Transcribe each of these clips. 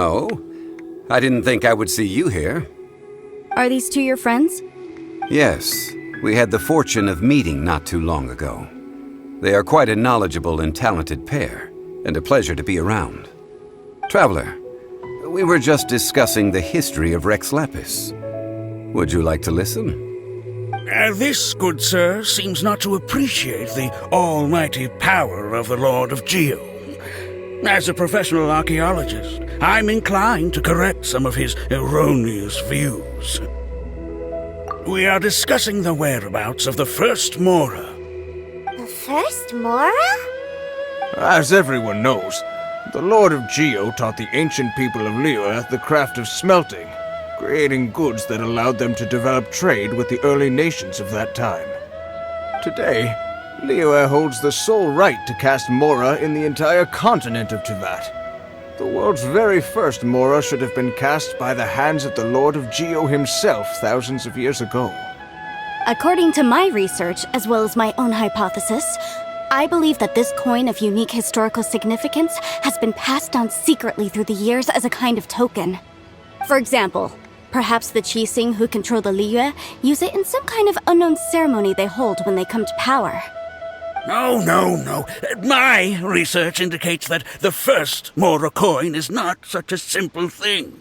Oh? I didn't think I would see you here. Are these two your friends? Yes, we had the fortune of meeting not too long ago. They are quite a knowledgeable and talented pair, and a pleasure to be around. Traveler, we were just discussing the history of Rex Lapis. Would you like to listen? This, good sir, seems not to appreciate the almighty power of the Lord of Geo. As a professional archaeologist, I'm inclined to correct some of his erroneous views. We are discussing the whereabouts of the first Mora. The first Mora? As everyone knows, the Lord of Geo taught the ancient people of Liyue the craft of smelting, creating goods that allowed them to develop trade with the early nations of that time. Today, Liyue holds the sole right to cast Mora in the entire continent of Teyvat. The world's very first Mora should have been cast by the hands of the Lord of Geo himself thousands of years ago. According to my research, as well as my own hypothesis, I believe that this coin of unique historical significance has been passed down secretly through the years as a kind of token. For example, perhaps the Qixing who control the Liyue use it in some kind of unknown ceremony they hold when they come to power. No. My research indicates that the first Mora coin is not such a simple thing.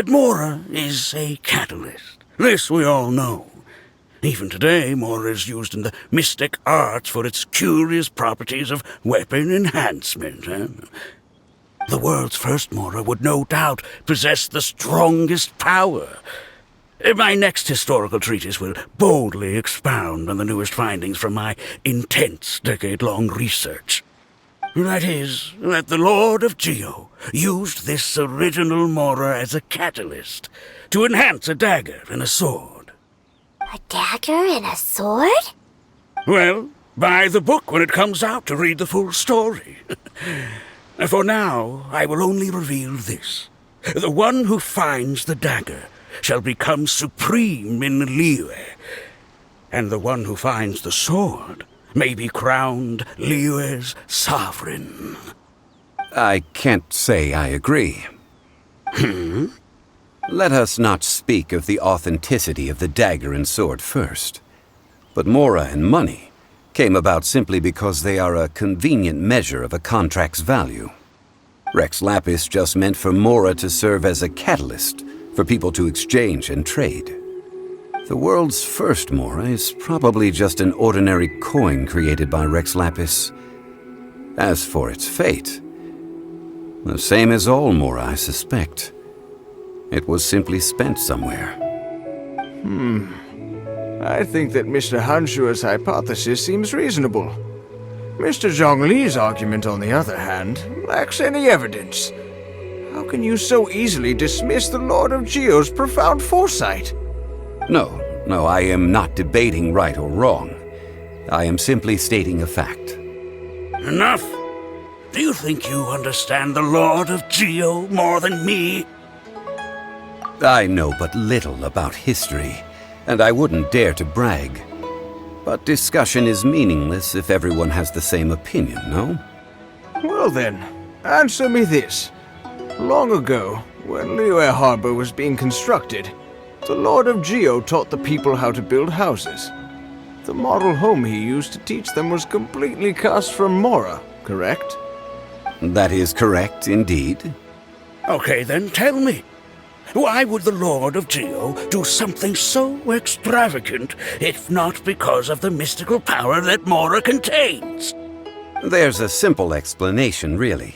Mora is a catalyst. This we all know. Even today, Mora is used in the mystic arts for its curious properties of weapon enhancement. The world's first Mora would no doubt possess the strongest power. My next historical treatise will boldly expound on the newest findings from my intense decade-long research. That is, that the Lord of Geo used this original Mora as a catalyst to enhance a dagger and a sword. A dagger and a sword? Well, buy the book when it comes out to read the full story. For now, I will only reveal this. The one who finds the dagger shall become supreme in Liyue, and the one who finds the sword may be crowned Liyue's sovereign. I can't say I agree. Let us not speak of the authenticity of the dagger and sword first. But Mora and money came about simply because they are a convenient measure of a contract's value. Rex Lapis just meant for Mora to serve as a catalyst for people to exchange and trade. The world's first Mora is probably just an ordinary coin created by Rex Lapis. As for its fate, the same as all Mora, I suspect. It was simply spent somewhere. I think that Mr. Hanshua's hypothesis seems reasonable. Mr. Zhongli's argument, on the other hand, lacks any evidence. How can you so easily dismiss the Lord of Geo's profound foresight? No, I am not debating right or wrong. I am simply stating a fact. Enough! Do you think you understand the Lord of Geo more than me? I know but little about history, and I wouldn't dare to brag. But discussion is meaningless if everyone has the same opinion, no? Well then, answer me this. Long ago, when Liyue Harbor was being constructed, the Lord of Geo taught the people how to build houses. The model home he used to teach them was completely cast from Mora, correct? That is correct, indeed. Okay, then tell me. Why would the Lord of Geo do something so extravagant, if not because of the mystical power that Mora contains? There's a simple explanation, really.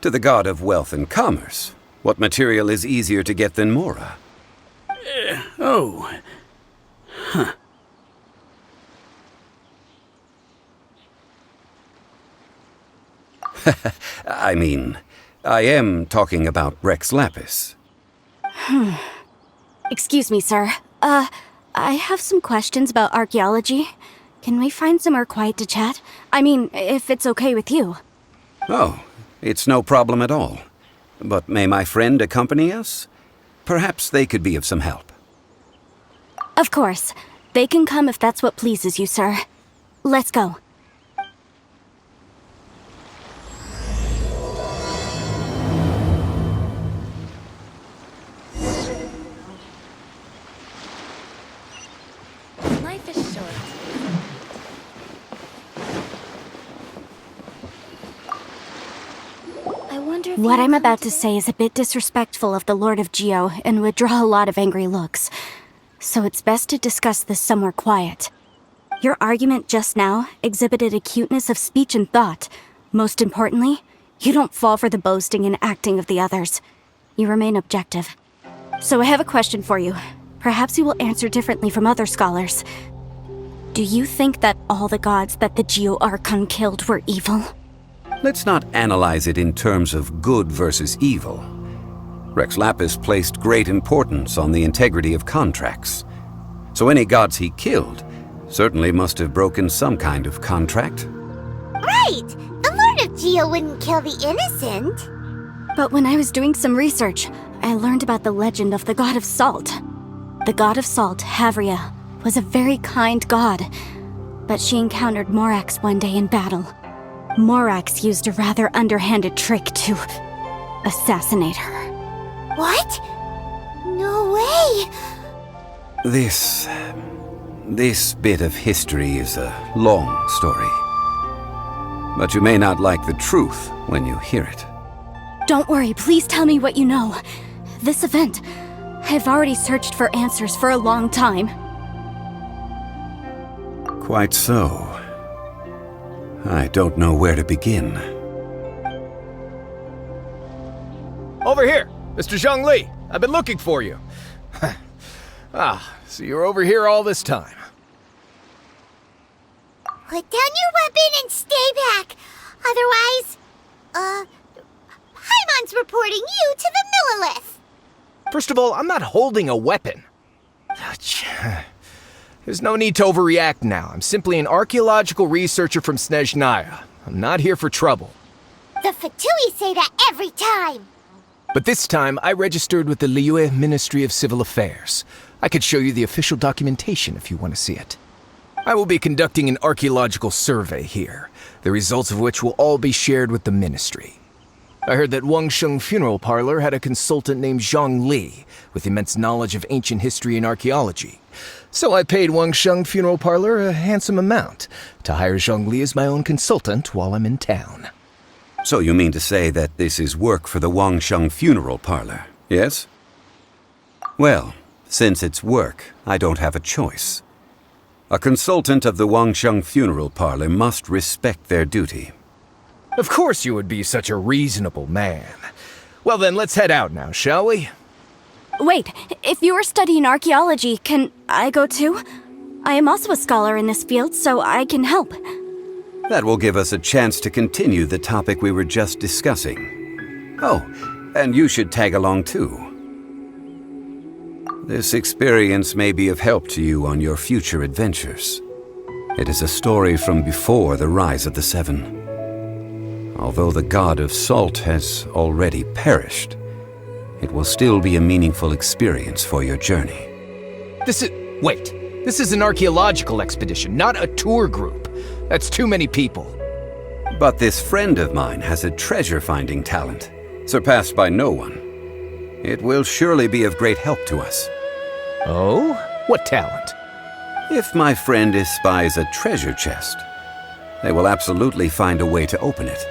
To the god of wealth and commerce, what material is easier to get than Mora? I mean, I am talking about Rex Lapis. Excuse me, sir. I have some questions about archaeology. Can we find somewhere quiet to chat? I mean, if it's okay with you. Oh, it's no problem at all. But may my friend accompany us? Perhaps they could be of some help. Of course. They can come if that's what pleases you, sir. Let's go. Life is short. I wonder if What you'll I'm come about to today? say is a bit disrespectful of the Lord of Geo and would draw a lot of angry looks. So it's best to discuss this somewhere quiet. Your argument just now exhibited acuteness of speech and thought. Most importantly, you don't fall for the boasting and acting of the others. You remain objective. So I have a question for you. Perhaps you will answer differently from other scholars. Do you think that all the gods that the Geo Archon killed were evil? Let's not analyze it in terms of good versus evil. Rex Lapis placed great importance on the integrity of contracts. So any gods he killed certainly must have broken some kind of contract. Right! The Lord of Geo wouldn't kill the innocent. But when I was doing some research, I learned about the legend of the god of salt. The god of salt, Havria, was a very kind god, but she encountered Morax one day in battle. Morax used a rather underhanded trick to assassinate her. What? No way! This bit of history is a long story. But you may not like the truth when you hear it. Don't worry, please tell me what you know. This event, I've already searched for answers for a long time. Quite so. I don't know where to begin. Over here, Mr. Zhongli. I've been looking for you. So you're over here all this time. Put down your weapon and stay back. Otherwise, Paimon's reporting you to the Millilith. First of all, I'm not holding a weapon. There's no need to overreact now. I'm simply an archaeological researcher from Snezhnaya. I'm not here for trouble. The Fatui say that every time. But this time, I registered with the Liyue Ministry of Civil Affairs. I could show you the official documentation if you want to see it. I will be conducting an archaeological survey here, the results of which will all be shared with the ministry. I heard that Wangsheng Funeral Parlor had a consultant named Zhang Li, with immense knowledge of ancient history and archaeology. So I paid Wangsheng Funeral Parlor a handsome amount to hire Zhang Li as my own consultant while I'm in town. So you mean to say that this is work for the Wangsheng Funeral Parlor, yes? Well, since it's work, I don't have a choice. A consultant of the Wangsheng Funeral Parlor must respect their duty. Of course you would be such a reasonable man. Well then, let's head out now, shall we? Wait, if you are studying archaeology, can I go too? I am also a scholar in this field, so I can help. That will give us a chance to continue the topic we were just discussing. Oh, and you should tag along too. This experience may be of help to you on your future adventures. It is a story from before the rise of the Seven. Although the god of salt has already perished, it will still be a meaningful experience for your journey. This is an archaeological expedition, not a tour group. That's too many people. But this friend of mine has a treasure-finding talent, surpassed by no one. It will surely be of great help to us. Oh? What talent? If my friend espies a treasure chest, they will absolutely find a way to open it.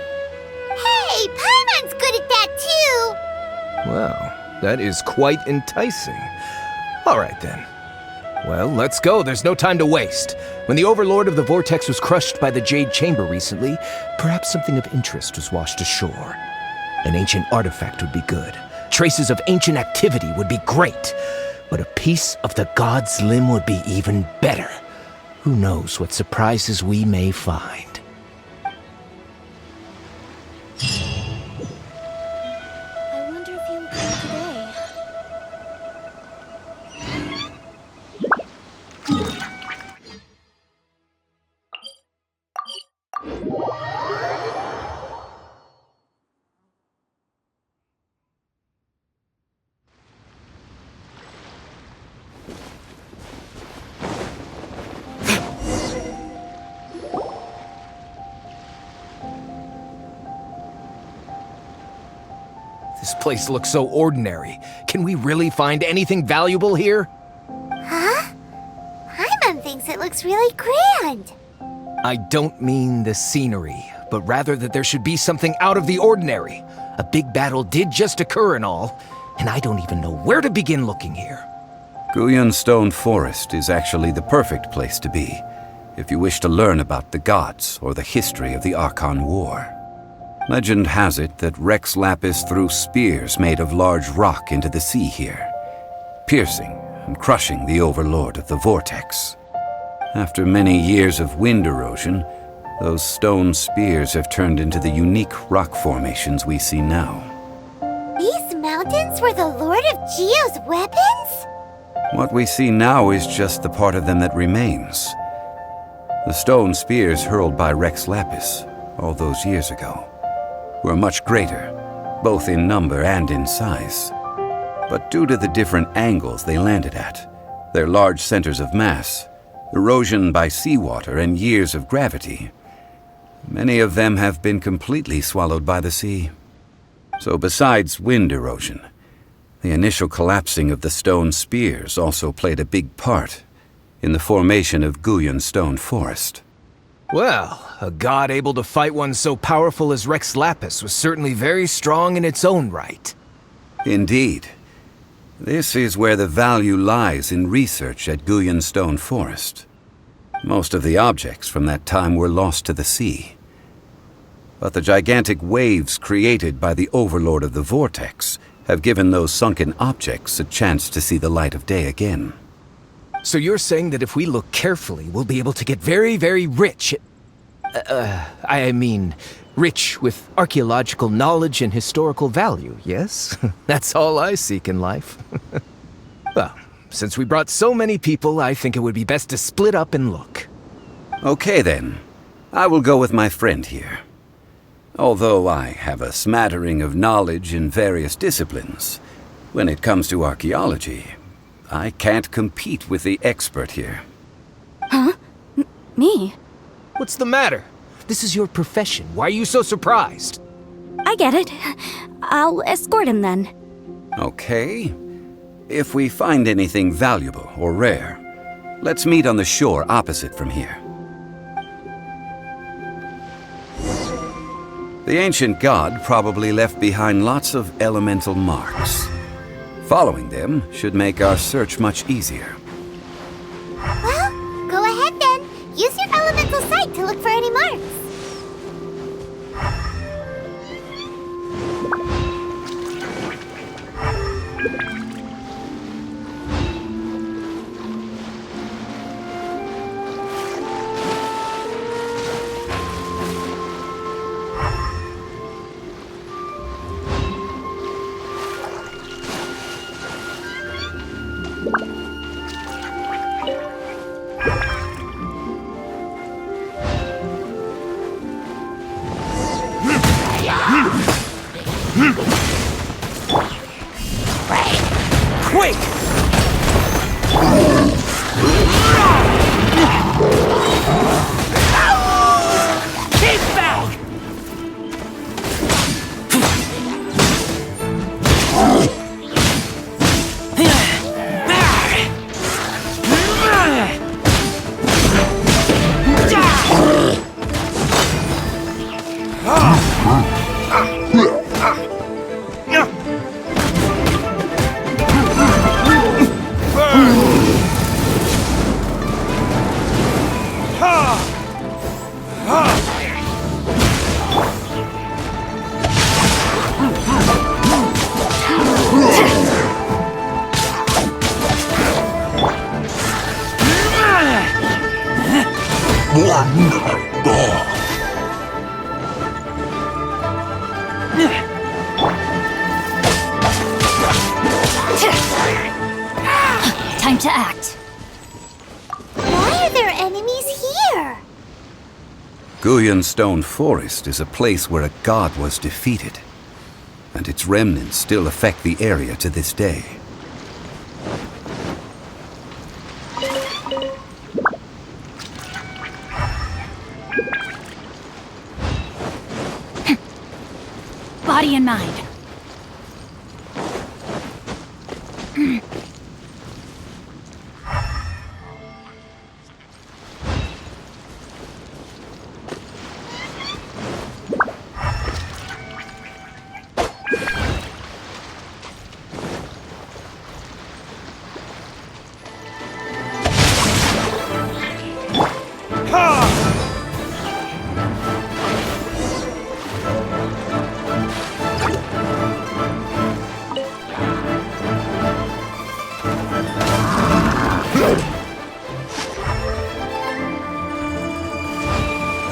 Hey, Paimon's good at that too. Well, that is quite enticing. All right then. Well, let's go. There's no time to waste. When the Overlord of the Vortex was crushed by the Jade Chamber recently, perhaps something of interest was washed ashore. An ancient artifact would be good. Traces of ancient activity would be great. But a piece of the god's limb would be even better. Who knows what surprises we may find. I wonder if you'll come today. This place looks so ordinary. Can we really find anything valuable here? Huh? Paimon thinks thinks it looks really grand. I don't mean the scenery, but rather that there should be something out of the ordinary. A big battle did just occur and all, and I don't even know where to begin looking here. Guyan Stone Forest is actually the perfect place to be, if you wish to learn about the gods or the history of the Archon War. Legend has it that Rex Lapis threw spears made of large rock into the sea here, piercing and crushing the overlord of the vortex. After many years of wind erosion, those stone spears have turned into the unique rock formations we see now. These mountains were the Lord of Geo's weapons? What we see now is just the part of them that remains. The stone spears hurled by Rex Lapis all those years ago were much greater, both in number and in size. But due to the different angles they landed at, their large centers of mass, erosion by seawater, and years of gravity, many of them have been completely swallowed by the sea. So besides wind erosion, the initial collapsing of the stone spears also played a big part in the formation of Guyan Stone Forest. Well, a god able to fight one so powerful as Rex Lapis was certainly very strong in its own right. Indeed. This is where the value lies in research at Guyan Stone Forest. Most of the objects from that time were lost to the sea. But the gigantic waves created by the overlord of the vortex have given those sunken objects a chance to see the light of day again. So you're saying that if we look carefully, we'll be able to get very, very rich. Rich with archaeological knowledge and historical value, yes? That's all I seek in life. Well, since we brought so many people, I think it would be best to split up and look. Okay then. I will go with my friend here. Although I have a smattering of knowledge in various disciplines, when it comes to archaeology, I can't compete with the expert here. Huh? Me? What's the matter? This is your profession. Why are you so surprised? I get it. I'll escort him then. Okay. If we find anything valuable or rare, let's meet on the shore opposite from here. The ancient god probably left behind lots of elemental marks. Following them should make our search much easier. Well, go ahead then. Use your elemental sight to look for any marks. Quick! Keep back! Time to act. Why are there enemies here? Guyan Stone Forest is a place where a god was defeated, and its remnants still affect the area to this day. Body and mind.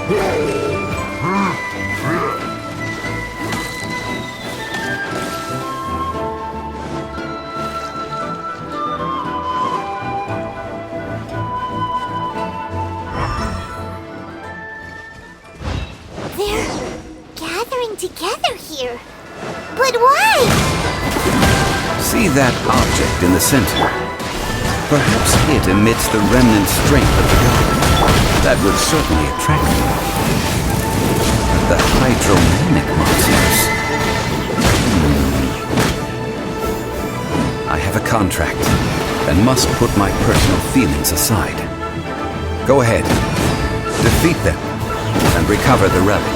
They're gathering together here. But why? See that object in the center? Perhaps it emits the remnant strength of the god. That would certainly attract them. The hydromanic monsters. I have a contract and must put my personal feelings aside. Go ahead. Defeat them and recover the relic.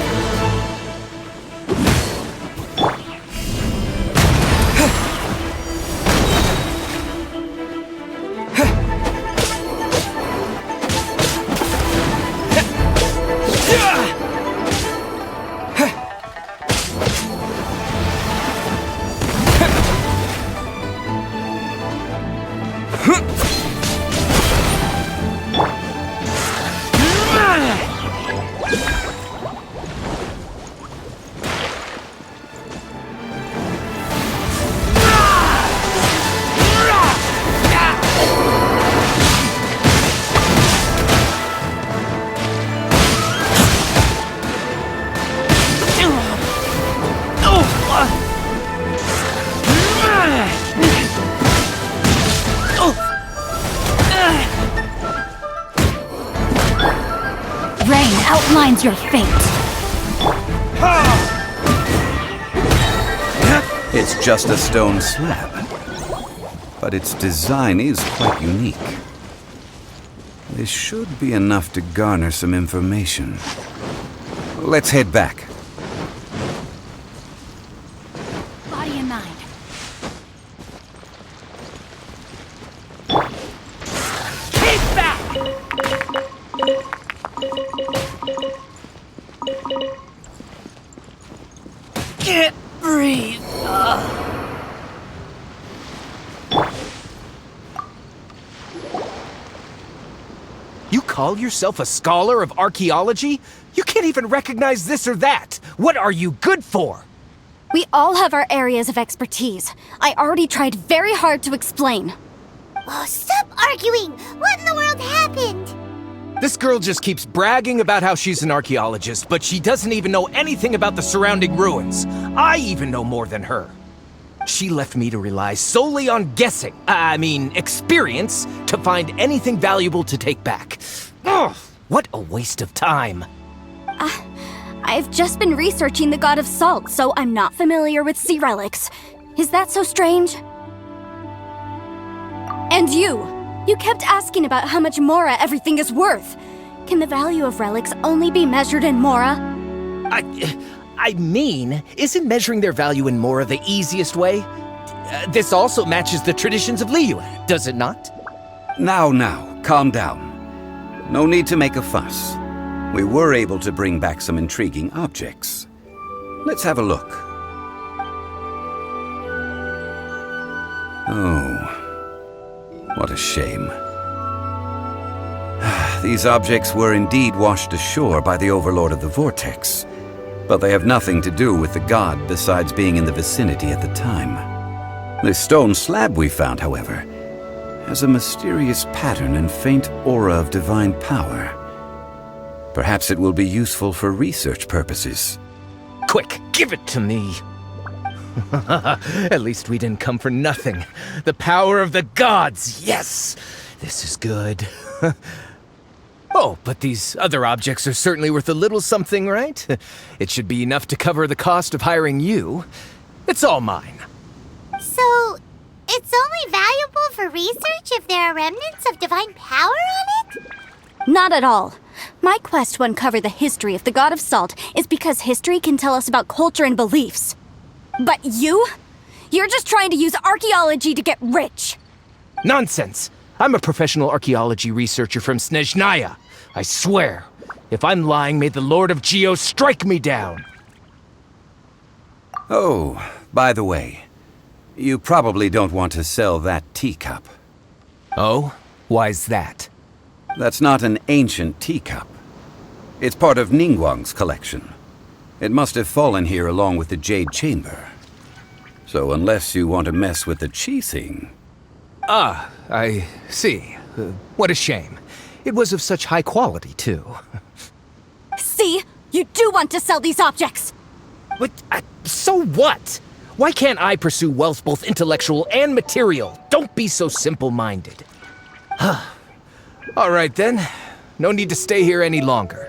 Rain outlines your fate. It's just a stone slab, but its design is quite unique. This should be enough to garner some information. Let's head back. Body and mind. Keep back! Can't breathe. You call yourself a scholar of archaeology? You can't even recognize this or that. What are you good for? We all have our areas of expertise. I already tried very hard to explain. Oh, stop arguing! What in the world happened? This girl just keeps bragging about how she's an archaeologist, but she doesn't even know anything about the surrounding ruins. I even know more than her. She left me to rely solely on guessing, experience, to find anything valuable to take back. Ugh, what a waste of time. I've just been researching the God of Salt, so I'm not familiar with sea relics. Is that so strange? And you kept asking about how much Mora everything is worth. Can the value of relics only be measured in Mora? Isn't measuring their value in Mora the easiest way? This also matches the traditions of Liyue, does it not? Now, calm down. No need to make a fuss. We were able to bring back some intriguing objects. Let's have a look. Oh, what a shame. These objects were indeed washed ashore by the Overlord of the Vortex, but they have nothing to do with the god besides being in the vicinity at the time. The stone slab we found, however, has a mysterious pattern and faint aura of divine power. Perhaps it will be useful for research purposes. Quick, give it to me. At least we didn't come for nothing. The power of the gods, yes! This is good. Oh, but these other objects are certainly worth a little something, right? It should be enough to cover the cost of hiring you. It's all mine. So, it's only valuable for research if there are remnants of divine power on it? Not at all. My quest to uncover the history of the God of Salt is because history can tell us about culture and beliefs. But you're just trying to use archaeology to get rich. Nonsense! I'm a professional archaeology researcher from Snezhnaya. I swear, if I'm lying, may the Lord of Geo strike me down. Oh, by the way, you probably don't want to sell that teacup. Oh? Why's that? That's not an ancient teacup. It's part of Ningguang's collection. It must have fallen here along with the Jade Chamber. So unless you want to mess with the Qixing... Ah, I see. What a shame. It was of such high quality, too. See? You do want to sell these objects! But, so what? Why can't I pursue wealth both intellectual and material? Don't be so simple-minded. All right, then. No need to stay here any longer.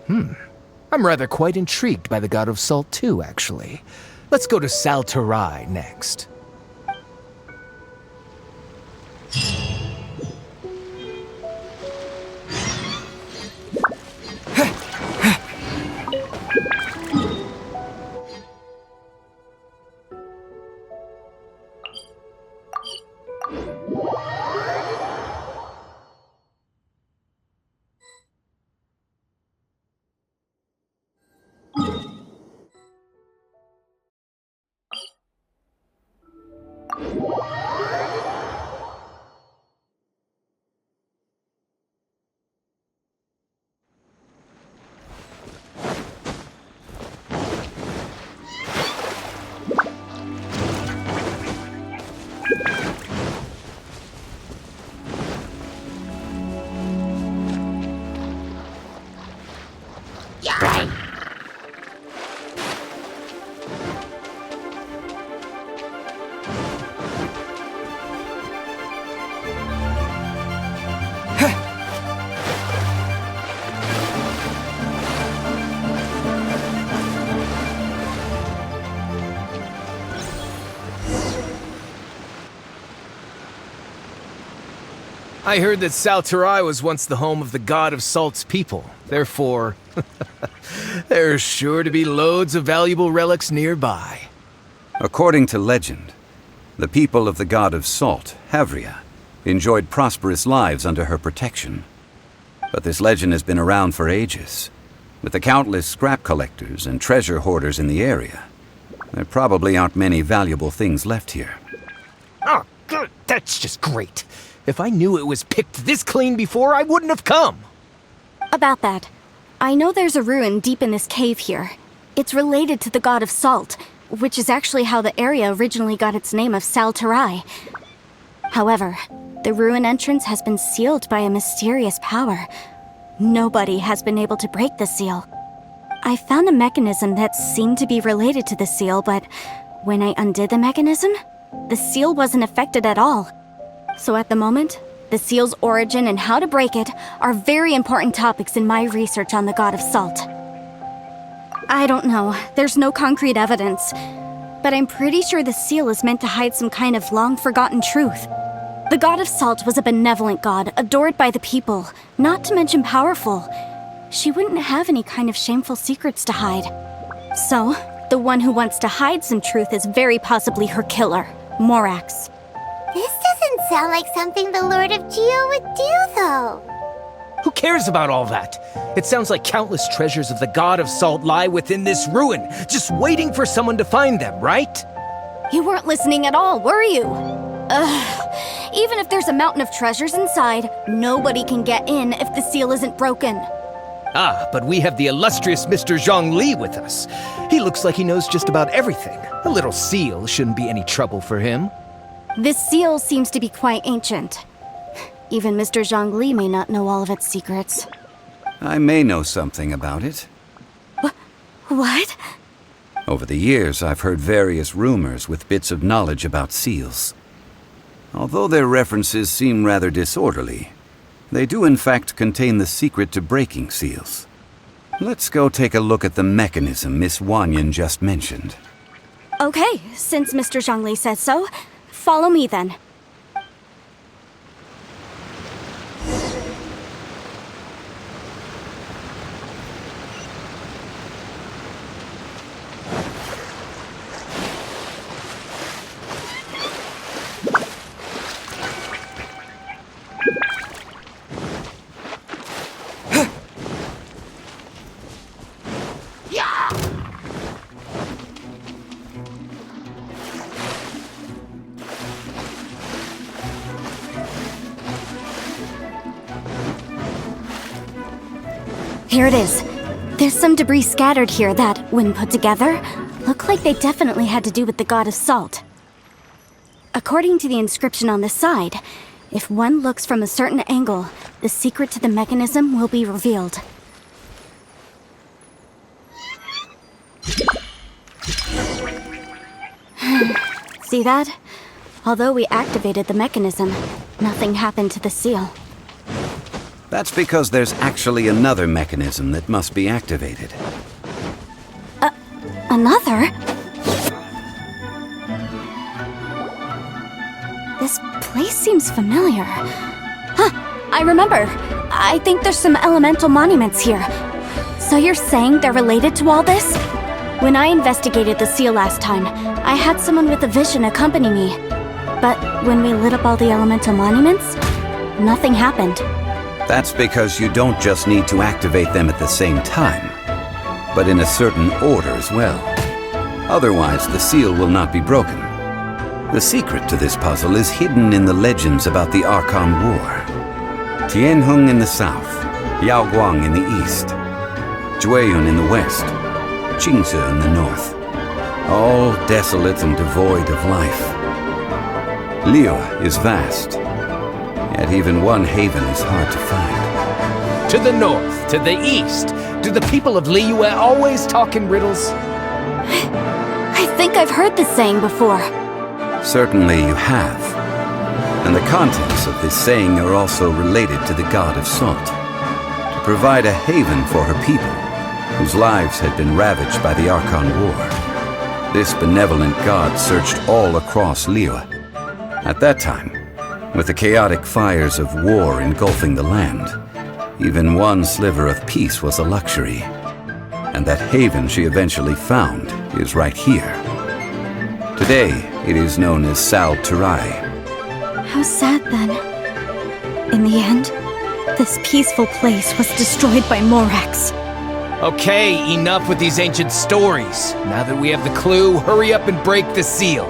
I'm rather quite intrigued by the God of Salt, too, actually. Let's go to Salterai next. I heard that Salterai was once the home of the God of Salt's people. Therefore, there's sure to be loads of valuable relics nearby. According to legend, the people of the God of Salt, Havria, enjoyed prosperous lives under her protection. But this legend has been around for ages. With the countless scrap collectors and treasure hoarders in the area, there probably aren't many valuable things left here. Oh, good. That's just great. If I knew it was picked this clean before, I wouldn't have come. About that, I know there's a ruin deep in this cave here. It's related to the God of Salt, which is actually how the area originally got its name of Salterai. However, the ruin entrance has been sealed by a mysterious power. Nobody has been able to break the seal. I found a mechanism that seemed to be related to the seal, but when I undid the mechanism, the seal wasn't affected at all. So at the moment, the seal's origin and how to break it are very important topics in my research on the God of Salt. I don't know, there's no concrete evidence, but I'm pretty sure the seal is meant to hide some kind of long-forgotten truth. The God of Salt was a benevolent god, adored by the people, not to mention powerful. She wouldn't have any kind of shameful secrets to hide. So, the one who wants to hide some truth is very possibly her killer, Morax. This doesn't sound like something the Lord of Geo would do, though. Who cares about all that? It sounds like countless treasures of the God of Salt lie within this ruin, just waiting for someone to find them, right? You weren't listening at all, were you? Even if there's a mountain of treasures inside, nobody can get in if the seal isn't broken. Ah, but we have the illustrious Mr. Zhongli with us. He looks like he knows just about everything. A little seal shouldn't be any trouble for him. This seal seems to be quite ancient. Even Mr. Zhongli may not know all of its secrets. I may know something about it. What? Over the years, I've heard various rumors with bits of knowledge about seals. Although their references seem rather disorderly, they do in fact contain the secret to breaking seals. Let's go take a look at the mechanism Miss Wanyan just mentioned. Okay, since Mr. Zhongli says so, follow me then. Here it is. There's some debris scattered here that, when put together, look like they definitely had to do with the god of salt. According to the inscription on the side, if one looks from a certain angle, the secret to the mechanism will be revealed. See that? Although we activated the mechanism, nothing happened to the seal. That's because there's actually another mechanism that must be activated. Another? This place seems familiar. Huh, I remember. I think there's some elemental monuments here. So you're saying they're related to all this? When I investigated the seal last time, I had someone with a vision accompany me. But when we lit up all the elemental monuments, nothing happened. That's because you don't just need to activate them at the same time, but in a certain order as well. Otherwise, the seal will not be broken. The secret to this puzzle is hidden in the legends about the Archon War. Tianheng in the south, Yaoguang in the east, Jueyun in the west, Qingze in the north. All desolate and devoid of life. Liyue is vast, yet even one haven is hard to find. To the north, to the east. Do the people of Liyue always talk in riddles? I think I've heard this saying before. Certainly you have. And the contents of this saying are also related to the god of salt. To provide a haven for her people, whose lives had been ravaged by the Archon War. This benevolent god searched all across Liyue. At that time, with the chaotic fires of war engulfing the land, even one sliver of peace was a luxury. And that haven she eventually found is right here. Today, it is known as Sal Turai. How sad then. In the end, this peaceful place was destroyed by Morax. Okay, enough with these ancient stories. Now that we have the clue, hurry up and break the seal.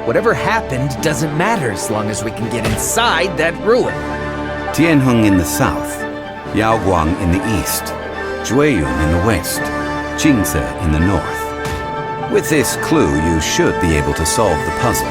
Whatever happened doesn't matter as long as we can get inside that ruin. Tianheng in the south, Yaoguang in the east, Jueyun in the west, Qingze in the north. With this clue, you should be able to solve the puzzle.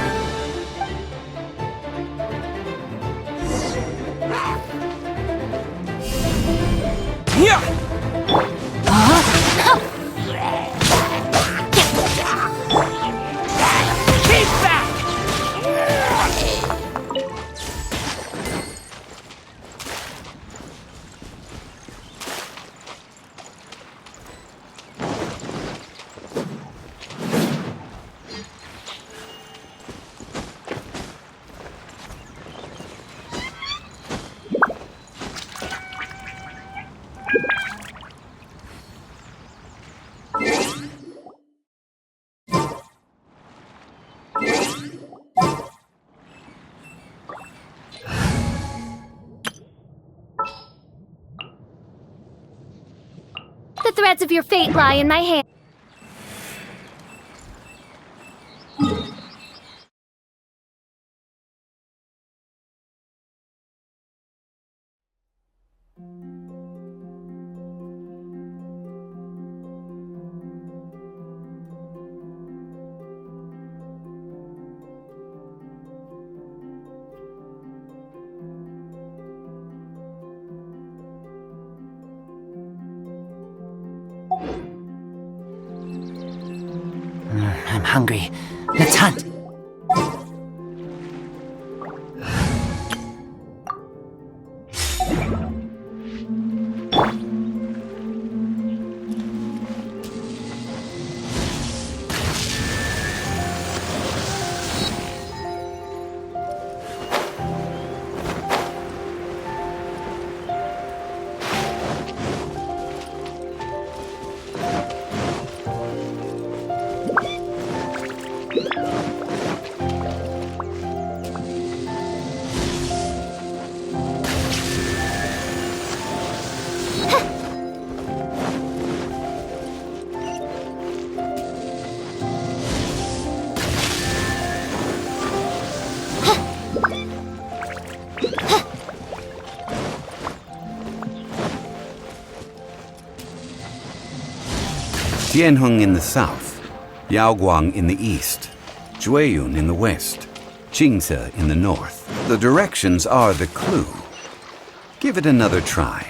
The threads of your fate lie in my hand. I'm hungry. Let's hunt. Tianheng in the south, Yaoguang in the east, Jueyun in the west, Qingce in the north. The directions are the clue. Give it another try.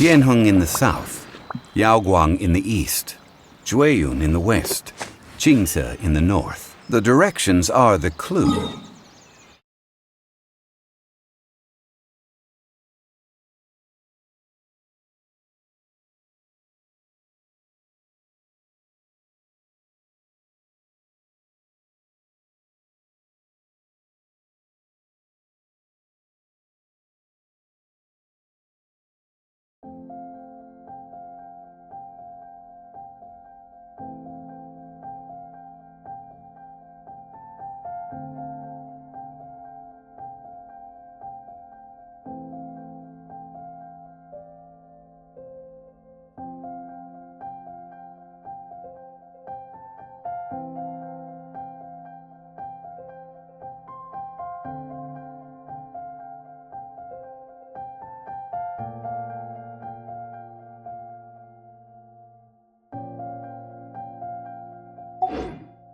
Tianheng in the south, Yaoguang in the east, Jueyun in the west, Qingce in the north. The directions are the clue.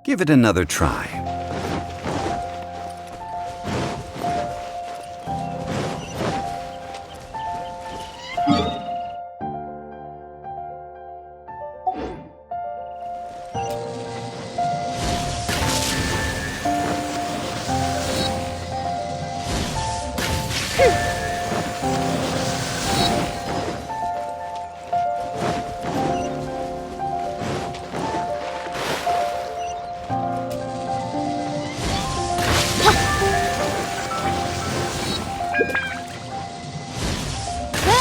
Give it another try.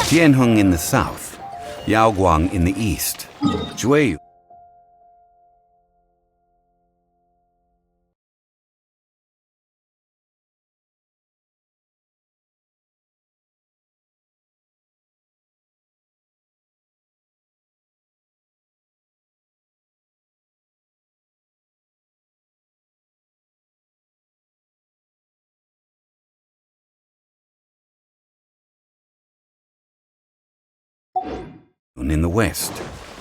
Tianheng in the south, Yaoguang in the east, Jueyun. In the west,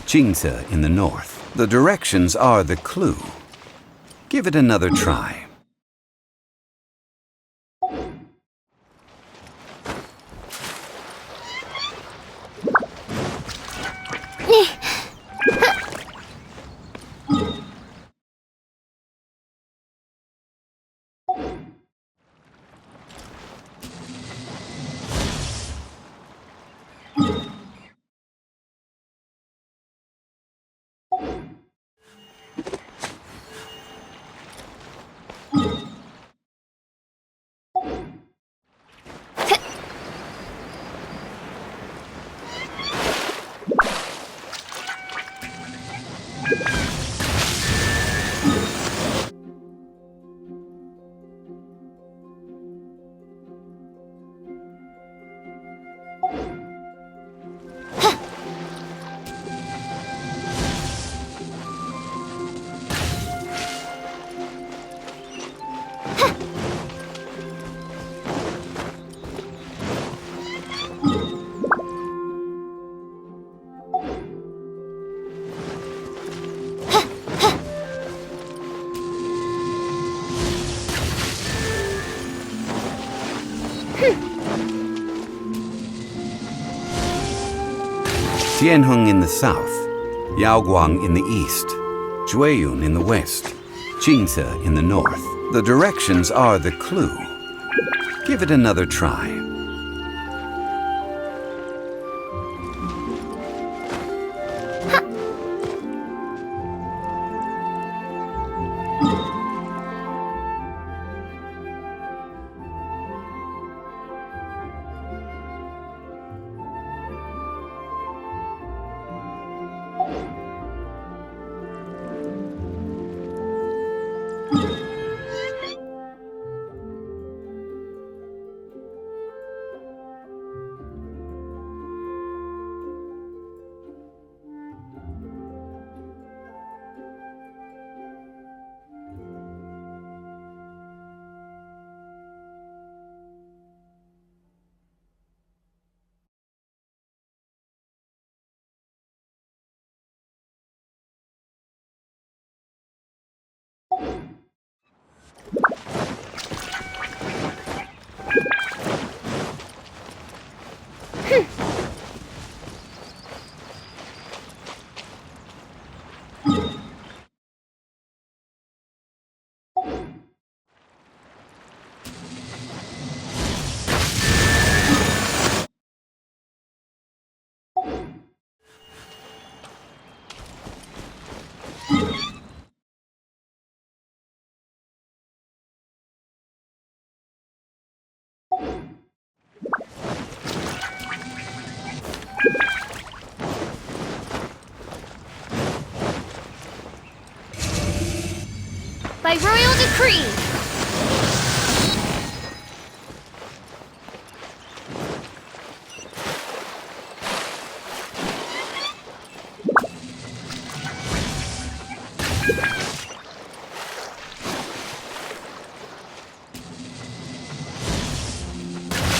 Qingce in the north. The directions are the clue. Give it another try. Tianheng in the south, Yaoguang in the east, Jueyun in the west, Qingce in the north. The directions are the clue. Give it another try. By royal decree!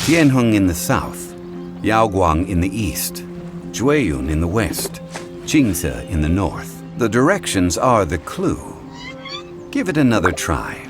Tianheng in the south, Yaoguang in the east, Jueyun in the west, Qingce in the north. The directions are the clue. Give it another try.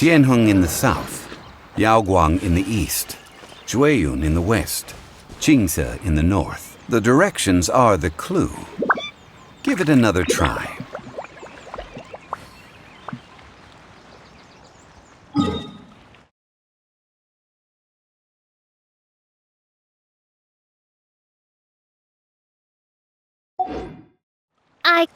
Tianheng in the south, Yaoguang in the east, Jueyun in the west, Qingce in the north. The directions are the clue. Give it another try. I...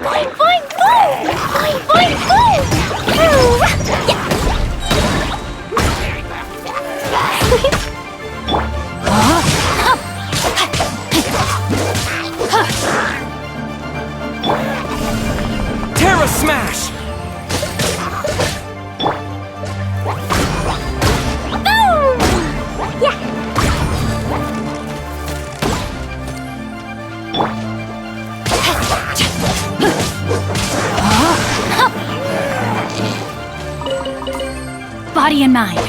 Boing, boing, boing! Boing, boing, boing! Ooh, yeah. Terra Smash! Body and mind.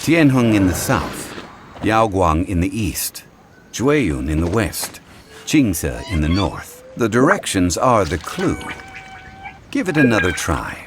Tianheng in the south, Yaoguang in the east, Jueyun in the west, Qingse in the north. The directions are the clue. Give it another try.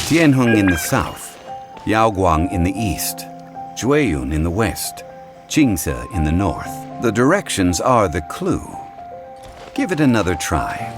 Tianheng in the south, Yaoguang in the east, Jueyun in the west, Qingse in the north. The directions are the clue. Give it another try.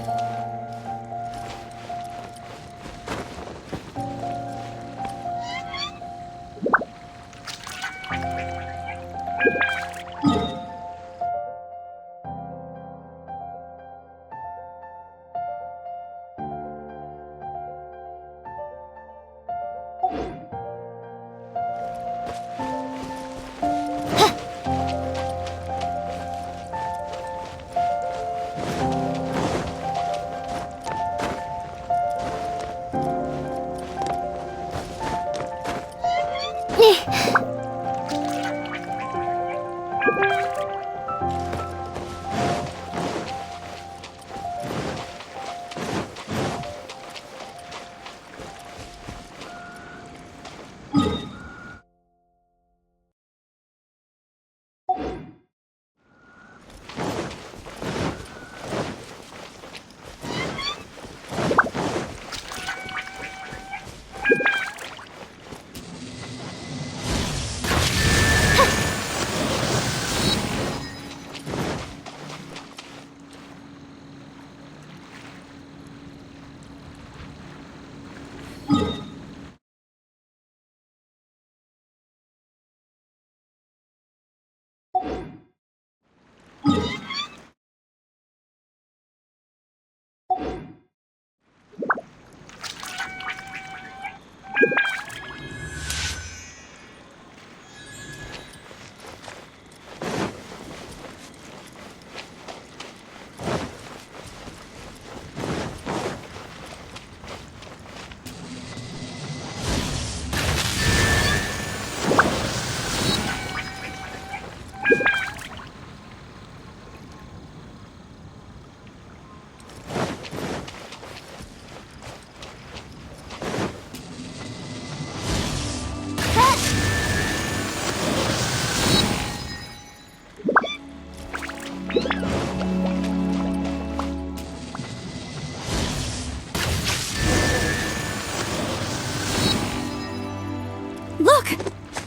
Look!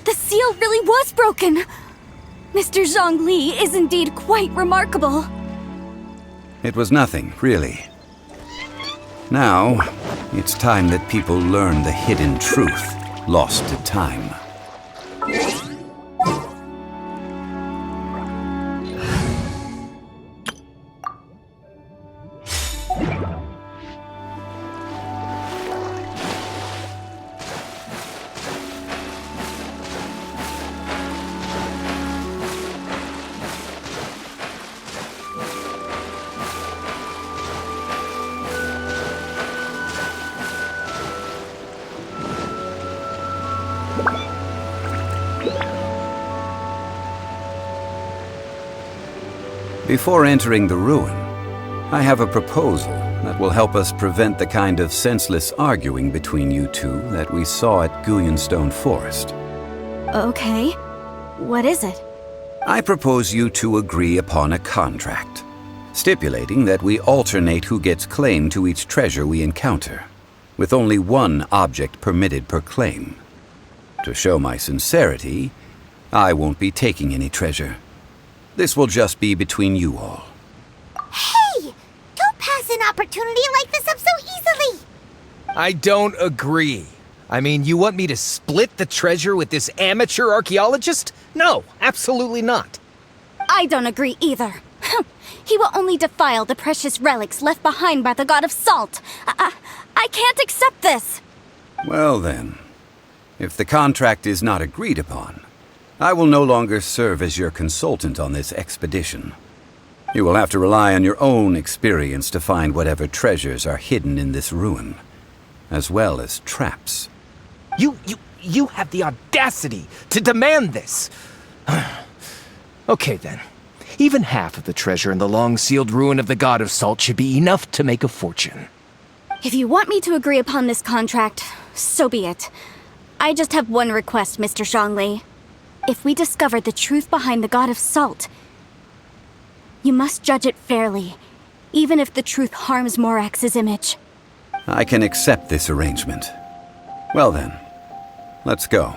The seal really was broken! Mr. Zhongli is indeed quite remarkable. It was nothing, really. Now, it's time that people learn the hidden truth lost to time. Before entering the ruin, I have a proposal that will help us prevent the kind of senseless arguing between you two that we saw at Guyonstone Forest. Okay. What is it? I propose you two agree upon a contract, stipulating that we alternate who gets claim to each treasure we encounter, with only one object permitted per claim. To show my sincerity, I won't be taking any treasure. This will just be between you all. Hey! Don't pass an opportunity like this up so easily! I don't agree. I mean, you want me to split the treasure with this amateur archaeologist? No, absolutely not. I don't agree either. He will only defile the precious relics left behind by the god of salt. I can't accept this. Well then, if the contract is not agreed upon, I will no longer serve as your consultant on this expedition. You will have to rely on your own experience to find whatever treasures are hidden in this ruin, as well as traps. You have the audacity to demand this. Okay then. Even half of the treasure in the long-sealed ruin of the God of Salt should be enough to make a fortune. If you want me to agree upon this contract, so be it. I just have one request, Mr. Zhongli. If we discover the truth behind the God of Salt, you must judge it fairly, even if the truth harms Morax's image. I can accept this arrangement. Well then, let's go.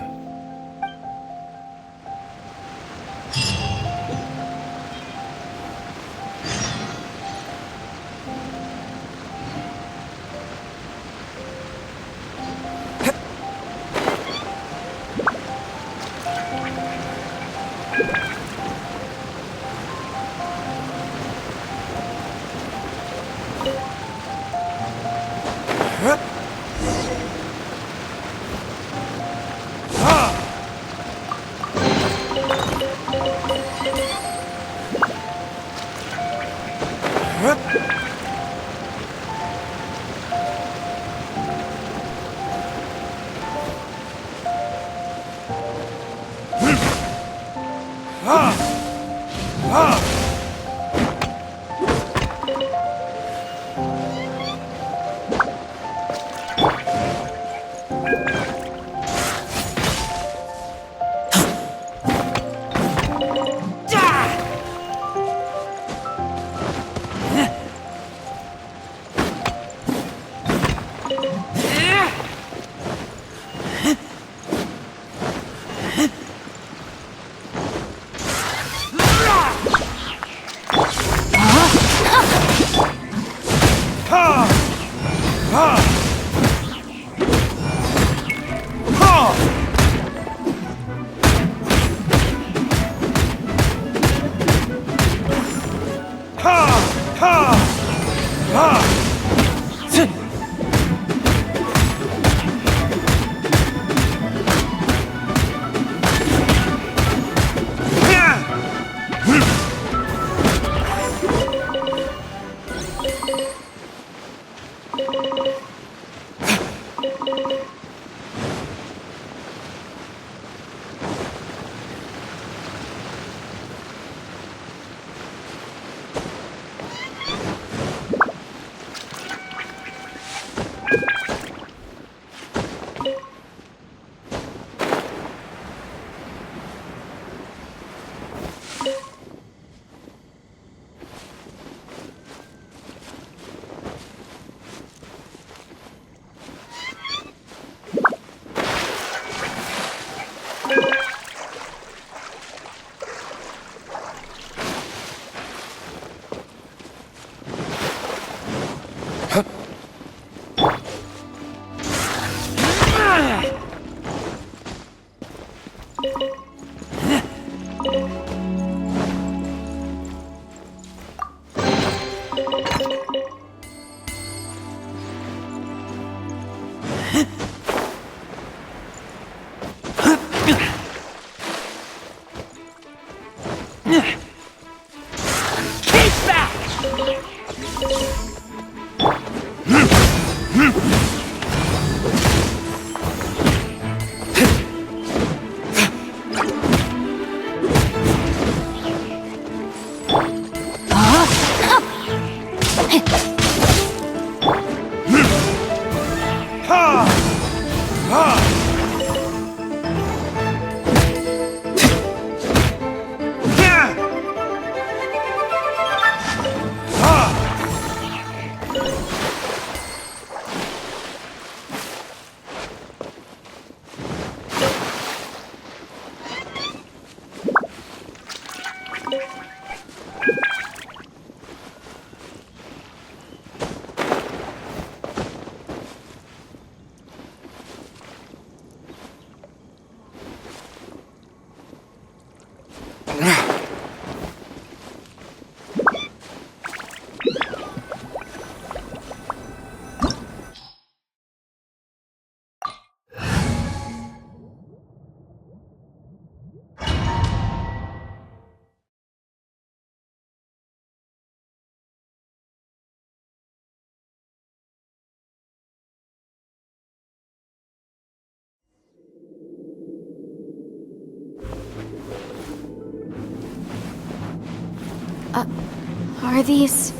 Are these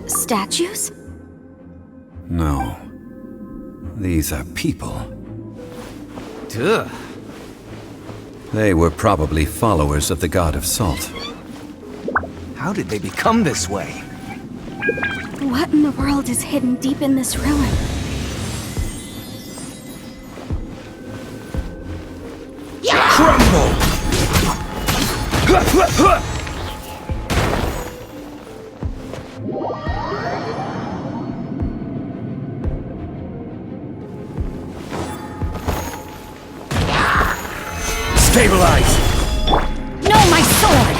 statues? No. These are people. Duh. They were probably followers of the god of salt. How did they become this way? What in the world is hidden deep in this ruin? Crumble! Stabilize! No, my sword!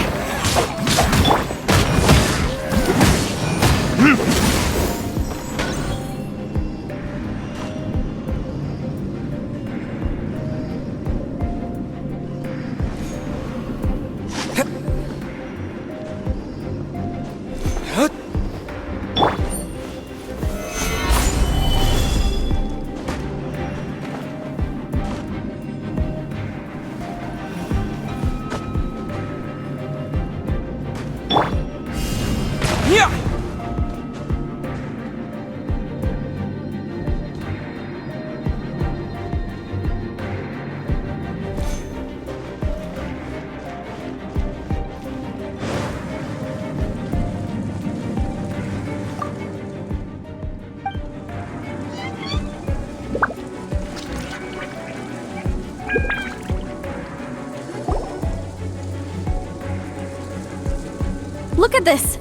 Look at this!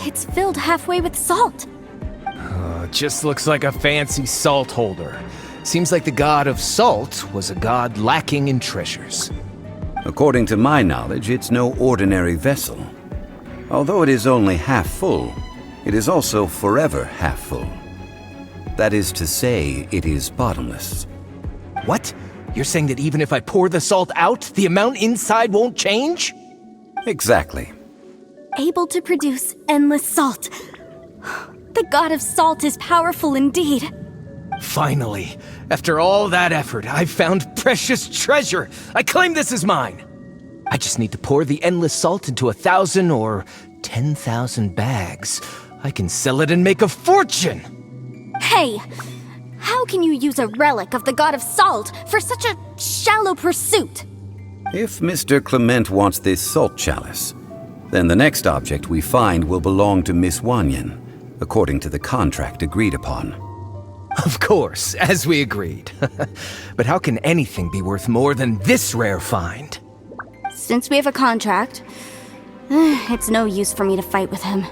It's filled halfway with salt. Just looks like a fancy salt holder. Seems like the god of salt was a god lacking in treasures. According to my knowledge, it's no ordinary vessel. Although it is only half full, it is also forever half full. That is to say, it is bottomless. What? You're saying that even if I pour the salt out, the amount inside won't change? Exactly. Able to produce endless salt. The god of salt is powerful indeed. Finally, after all that effort, I've found precious treasure. I claim this as mine. I just need to pour the endless salt into 1,000 or 10,000 bags. I can sell it and make a fortune. Hey, how can you use a relic of the god of salt for such a shallow pursuit? If Mr. Clement wants this salt chalice, then the next object we find will belong to Miss Wanyan, according to the contract agreed upon. Of course, as we agreed. But how can anything be worth more than this rare find? Since we have a contract, it's no use for me to fight with him.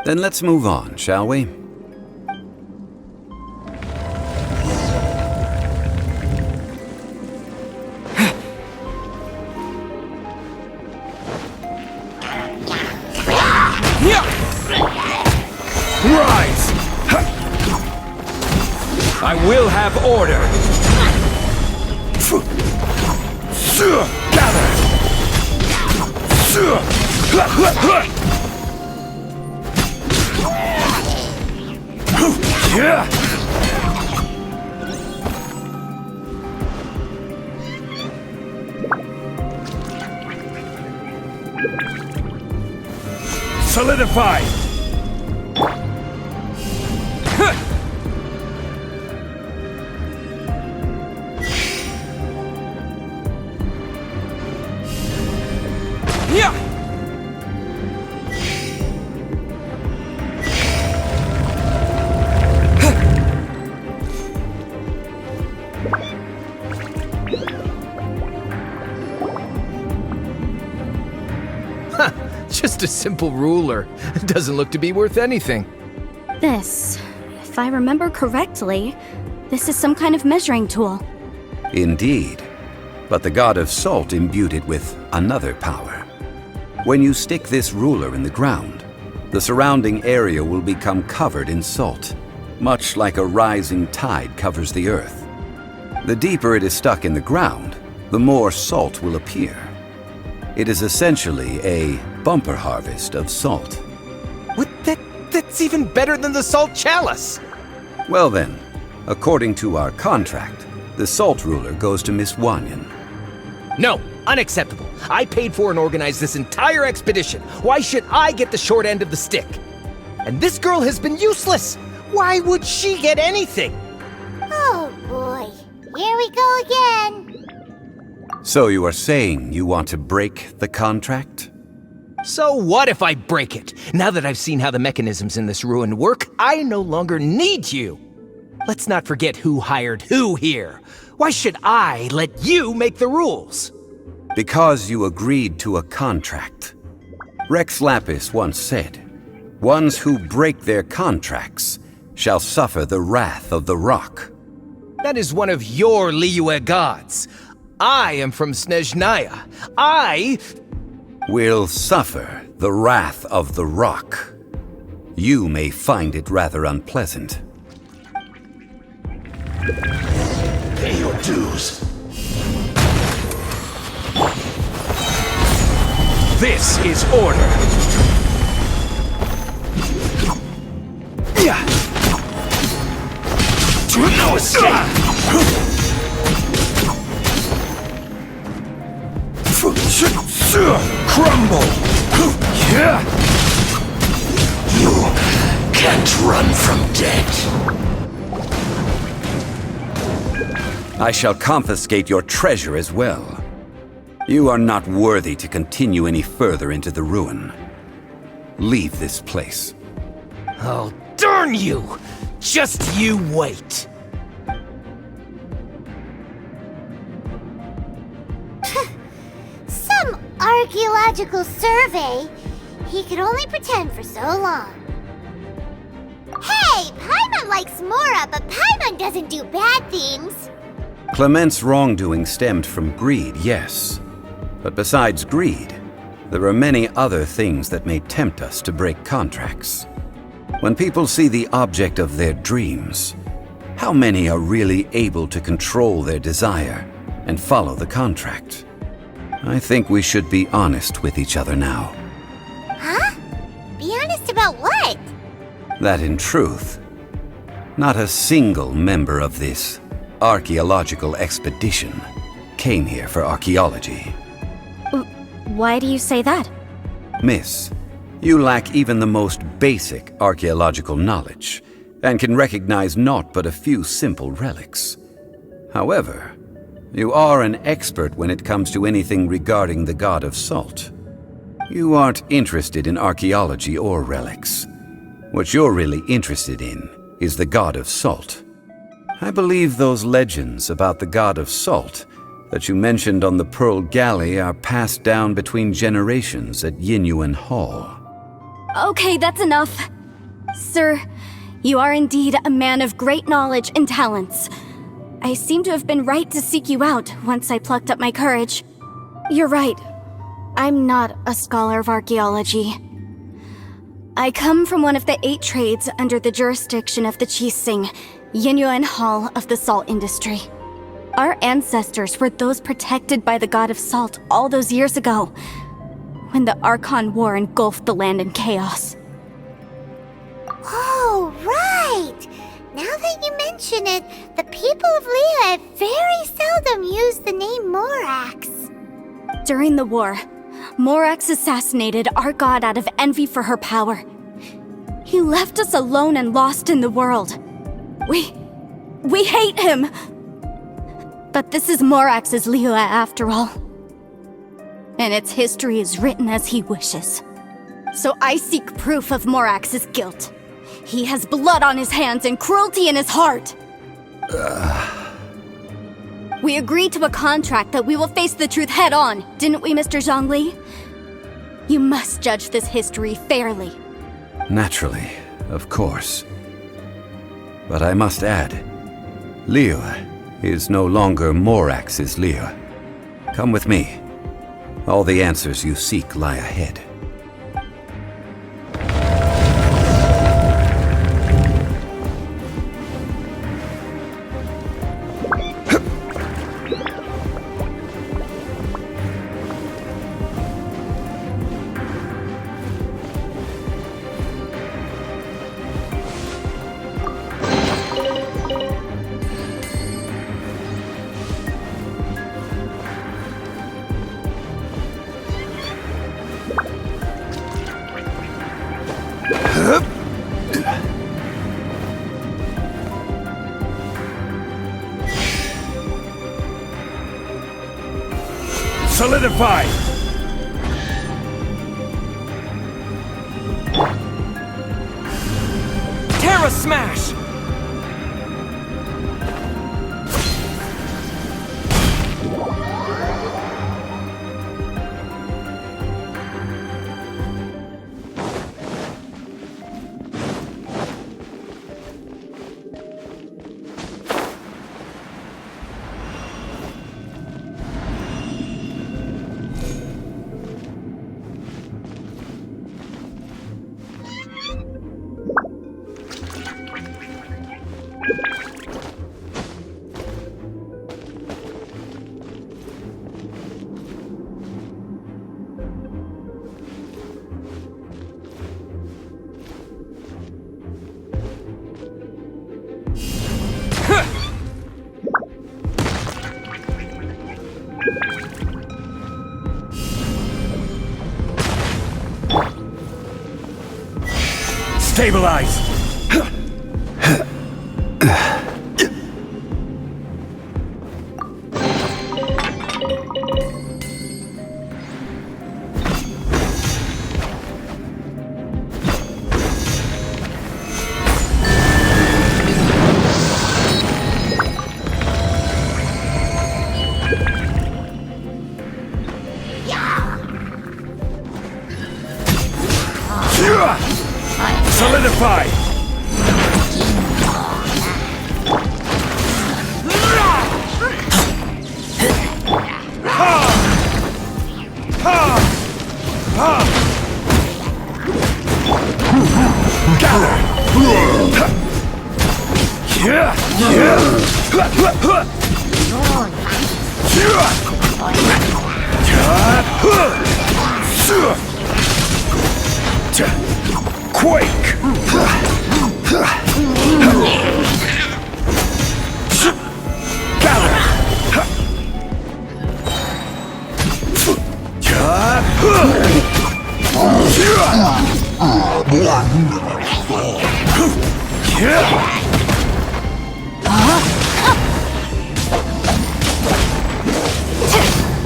Then let's move on, shall we? I will have order. Gather! Solidify! Yeah! Just a simple ruler. Doesn't look to be worth anything. This, if I remember correctly, this is some kind of measuring tool. Indeed. But the god of salt imbued it with another power. When you stick this ruler in the ground, the surrounding area will become covered in salt, much like a rising tide covers the earth. The deeper it is stuck in the ground, the more salt will appear. It is essentially a bumper harvest of salt. What? That's even better than the salt chalice! Well then, according to our contract, the salt ruler goes to Miss Wanyan. No, unacceptable. I paid for and organized this entire expedition. Why should I get the short end of the stick? And this girl has been useless. Why would she get anything? Oh boy, here we go again. So you are saying you want to break the contract? So what if I break it? Now that I've seen how the mechanisms in this ruin work, I no longer need you. Let's not forget who hired who here. Why should I let you make the rules? Because you agreed to a contract. Rex Lapis once said, "Ones who break their contracts shall suffer the wrath of the rock." That is one of your Liyue gods. I am from Snezhnaya. I will suffer the wrath of the rock. You may find it rather unpleasant. Pay your dues. This is order. No escape! Crumble! You can't run from death. I shall confiscate your treasure as well. You are not worthy to continue any further into the ruin. Leave this place. Oh, darn you! Just you wait. Some archaeological survey. He could only pretend for so long. Hey, Paimon likes Mora, but Paimon doesn't do bad things. Clement's wrongdoing stemmed from greed, yes. But besides greed, there are many other things that may tempt us to break contracts. When people see the object of their dreams, how many are really able to control their desire and follow the contract? I think we should be honest with each other now. Huh? Be honest about what? That in truth, not a single member of this archaeological expedition came here for archaeology. Why do you say that? Miss, you lack even the most basic archaeological knowledge, and can recognize naught but a few simple relics. However, you are an expert when it comes to anything regarding the god of salt. You aren't interested in archaeology or relics. What you're really interested in is the god of salt. I believe those legends about the god of salt that you mentioned on the Pearl Galley are passed down between generations at Yinyuan Hall. Okay, that's enough. Sir, you are indeed a man of great knowledge and talents. I seem to have been right to seek you out once I plucked up my courage. You're right. I'm not a scholar of archaeology. I come from one of the 8 trades under the jurisdiction of the Qixing, Yinyuan Hall of the Salt Industry. Our ancestors were those protected by the god of salt all those years ago, when the Archon War engulfed the land in chaos. Oh, right! Now that you mention it, the people of Liyue very seldom use the name Morax. During the war, Morax assassinated our god out of envy for her power. He left us alone and lost in the world. We hate him! But this is Morax's Liyue after all. And its history is written as he wishes. So I seek proof of Morax's guilt. He has blood on his hands and cruelty in his heart. We agreed to a contract that we will face the truth head on, didn't we, Mr. Zhongli? You must judge this history fairly. Naturally, of course. But I must add, Liyue is no longer Morax's Liyue. Come with me. All the answers you seek lie ahead. Solidify! Terra Smash! Stabilize! Solidify! Quake!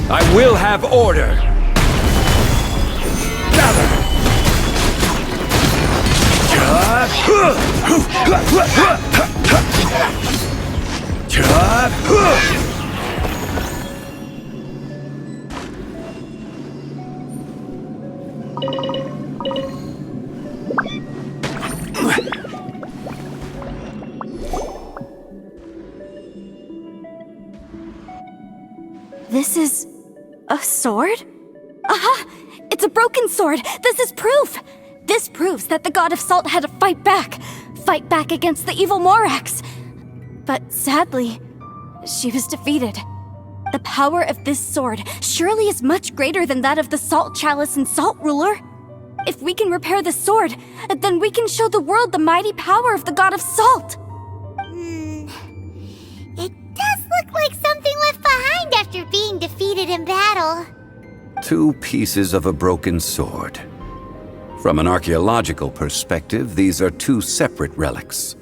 I will have order! This is a sword? Aha! It's a broken sword! This is proof! This proves that the god of salt had to fight back against the evil Morax. But sadly, she was defeated. The power of this sword surely is much greater than that of the Salt Chalice and Salt Ruler. If we can repair the sword, then we can show the world the mighty power of the God of Salt. It does look like something left behind after being defeated in battle. 2 pieces of a broken sword. From an archaeological perspective, these are 2 separate relics.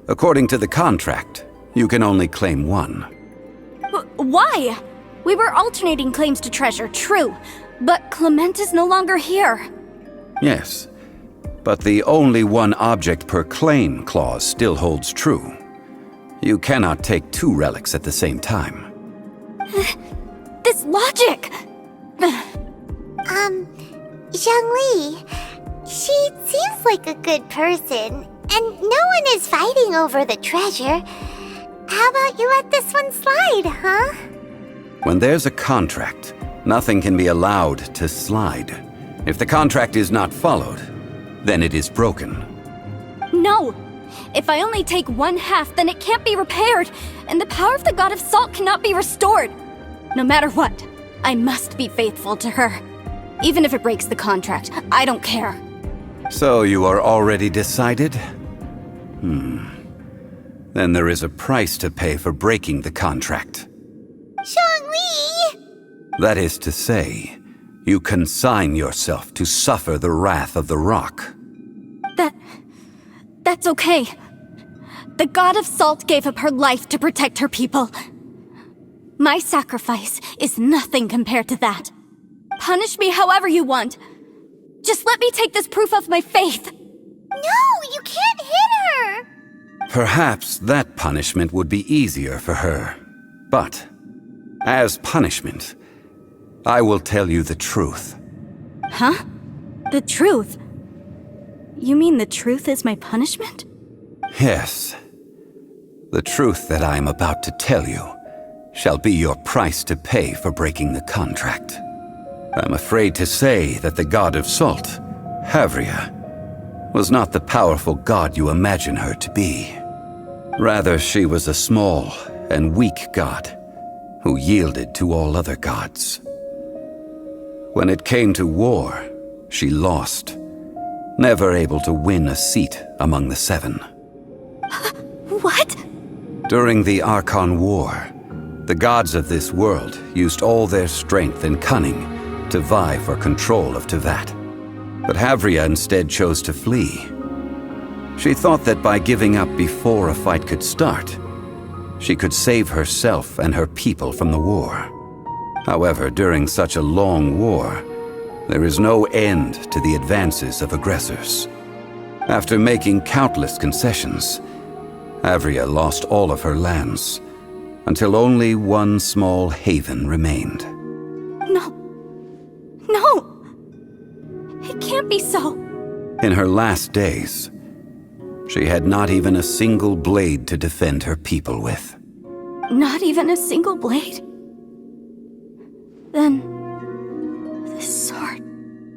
According to the contract, you can only claim one. Why? We were alternating claims to treasure, true, but Clement is no longer here. Yes, but the only one object per claim clause still holds true. You cannot take 2 relics at the same time. This logic! Zhongli, she seems like a good person, and no one is fighting over the treasure. How about you let this one slide, huh? When there's a contract, nothing can be allowed to slide. If the contract is not followed, then it is broken. No! If I only take 1/2, then it can't be repaired, and the power of the God of Salt cannot be restored. No matter what, I must be faithful to her. Even if it breaks the contract, I don't care. So you are already decided? Then there is a price to pay for breaking the contract. Zhongli! That is to say, you consign yourself to suffer the wrath of the rock. That's okay. The God of Salt gave up her life to protect her people. My sacrifice is nothing compared to that. Punish me however you want. Just let me take this proof of my faith. No, you can't hit her! Perhaps that punishment would be easier for her. But, as punishment, I will tell you the truth. Huh? The truth? You mean the truth is my punishment? Yes. The truth that I am about to tell you shall be your price to pay for breaking the contract. I'm afraid to say that the God of Salt, Havria, was not the powerful god you imagine her to be. Rather, she was a small and weak god who yielded to all other gods. When it came to war, she lost, never able to win a seat among the 7. What? During the Archon War, the gods of this world used all their strength and cunning to vie for control of Tevat. But Havria instead chose to flee. She thought that by giving up before a fight could start, she could save herself and her people from the war. However, during such a long war, there is no end to the advances of aggressors. After making countless concessions, Havria lost all of her lands, until only one small haven remained. No! It can't be so. In her last days, she had not even a single blade to defend her people with. Not even a single blade? Then, this sword...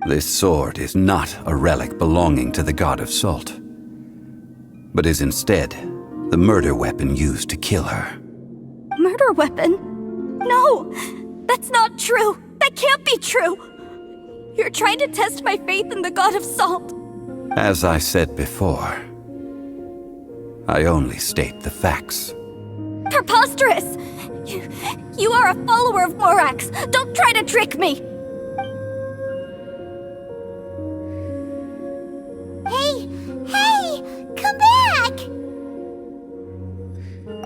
This sword is not a relic belonging to the God of Salt, but is instead the murder weapon used to kill her. Murder weapon? No! That's not true! That can't be true! You're trying to test my faith in the God of Salt. As I said before, I only state the facts. Preposterous! You are a follower of Morax! Don't try to trick me! Hey! Come back!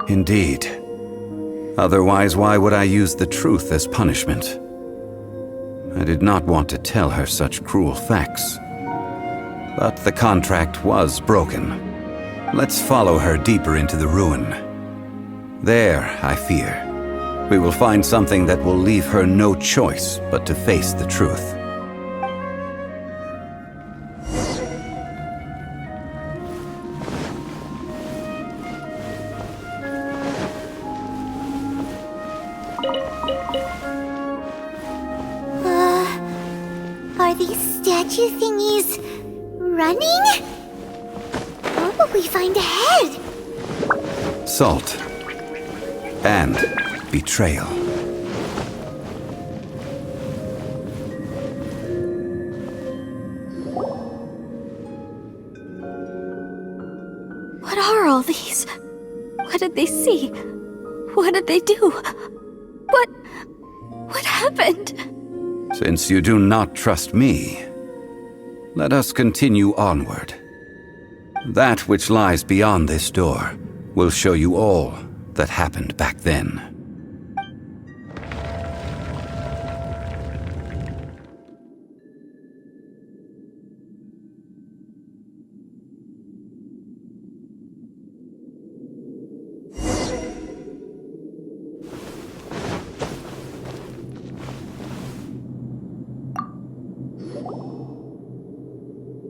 Indeed. Otherwise, why would I use the truth as punishment? I did not want to tell her such cruel facts. But the contract was broken. Let's follow her deeper into the ruin. There, I fear, we will find something that will leave her no choice but to face the truth. Are these statue thingies running? What will we find ahead? salt, and betrayal. What are all these? What did they see? What did they do? What happened? Since you do not trust me, let us continue onward. That which lies beyond this door will show you all that happened back then.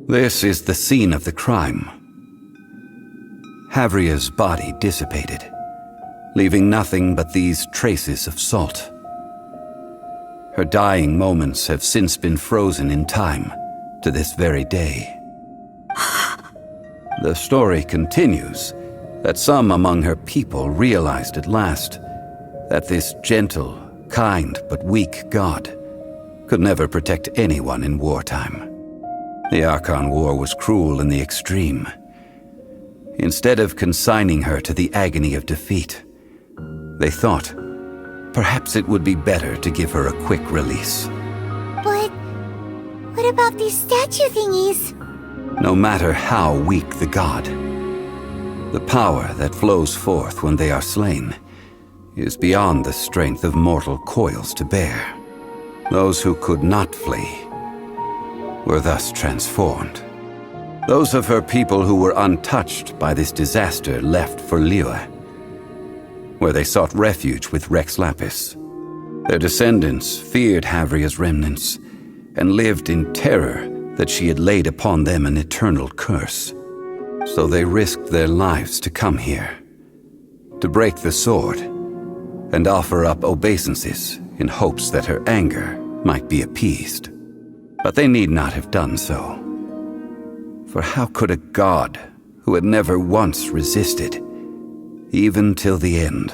This is the scene of the crime. Havria's body dissipated, leaving nothing but these traces of salt. Her dying moments have since been frozen in time to this very day. The story continues that some among her people realized at last that this gentle, kind, but weak god could never protect anyone in wartime. The Archon War was cruel in the extreme. Instead of consigning her to the agony of defeat, they thought perhaps it would be better to give her a quick release. But what about these statue thingies? No matter how weak the god, the power that flows forth when they are slain is beyond the strength of mortal coils to bear. Those who could not flee were thus transformed. Those of her people who were untouched by this disaster left for Liyue, where they sought refuge with Rex Lapis. Their descendants feared Havria's remnants and lived in terror that she had laid upon them an eternal curse. So they risked their lives to come here, to break the sword, and offer up obeisances in hopes that her anger might be appeased. But they need not have done so. For how could a god who had never once resisted, even till the end,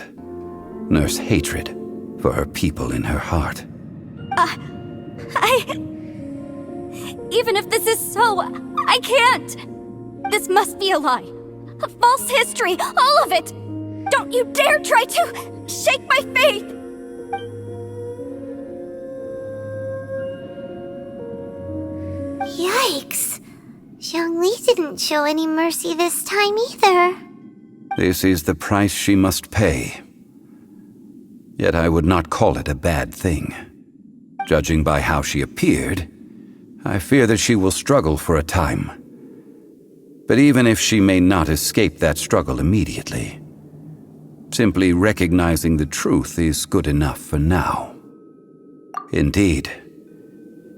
nurse hatred for her people in her heart? Even if this is so, I can't! This must be a lie. A false history, all of it! Don't you dare try to shake my faith! Yikes. Zhongli didn't show any mercy this time either. This is the price she must pay. Yet I would not call it a bad thing. Judging by how she appeared, I fear that she will struggle for a time. But even if she may not escape that struggle immediately, simply recognizing the truth is good enough for now. Indeed,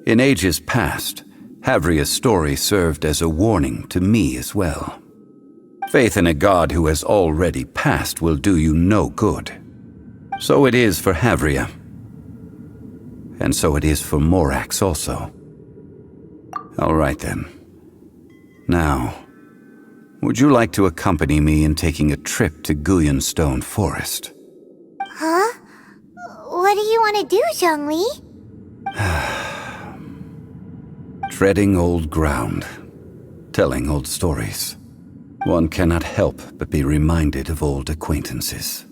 in ages past, Havria's story served as a warning to me as well. Faith in a god who has already passed will do you no good. So it is for Havria. And so it is for Morax also. All right then. Now, would you like to accompany me in taking a trip to Guyonstone Forest? Huh? What do you want to do, Zhongli? Treading old ground, telling old stories. One cannot help but be reminded of old acquaintances.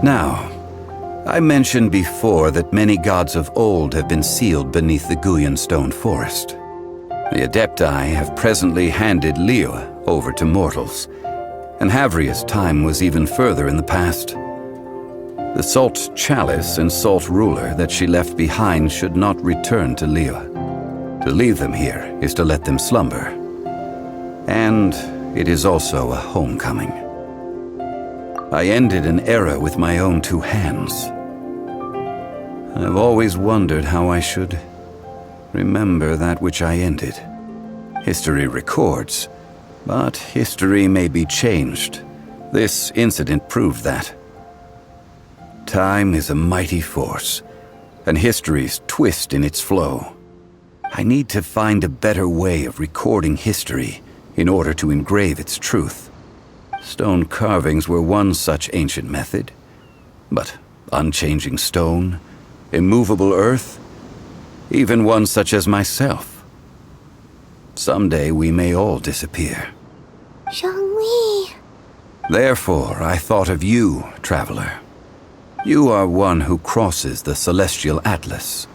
Now, I mentioned before that many gods of old have been sealed beneath the Guyan stone forest. The Adepti have presently handed Liyue over to mortals, and Havria's time was even further in the past. The Salt Chalice and Salt Ruler that she left behind should not return to Liyue. To leave them here is to let them slumber. And it is also a homecoming. I ended an era with my own two hands. I've always wondered how I should remember that which I ended. History records, but history may be changed. This incident proved that. Time is a mighty force, and history's twist in its flow. I need to find a better way of recording history in order to engrave its truth. Stone carvings were one such ancient method, but unchanging stone, immovable earth, even one such as myself. Someday we may all disappear. Zhongli. Therefore, I thought of you, traveler. You are one who crosses the celestial atlas,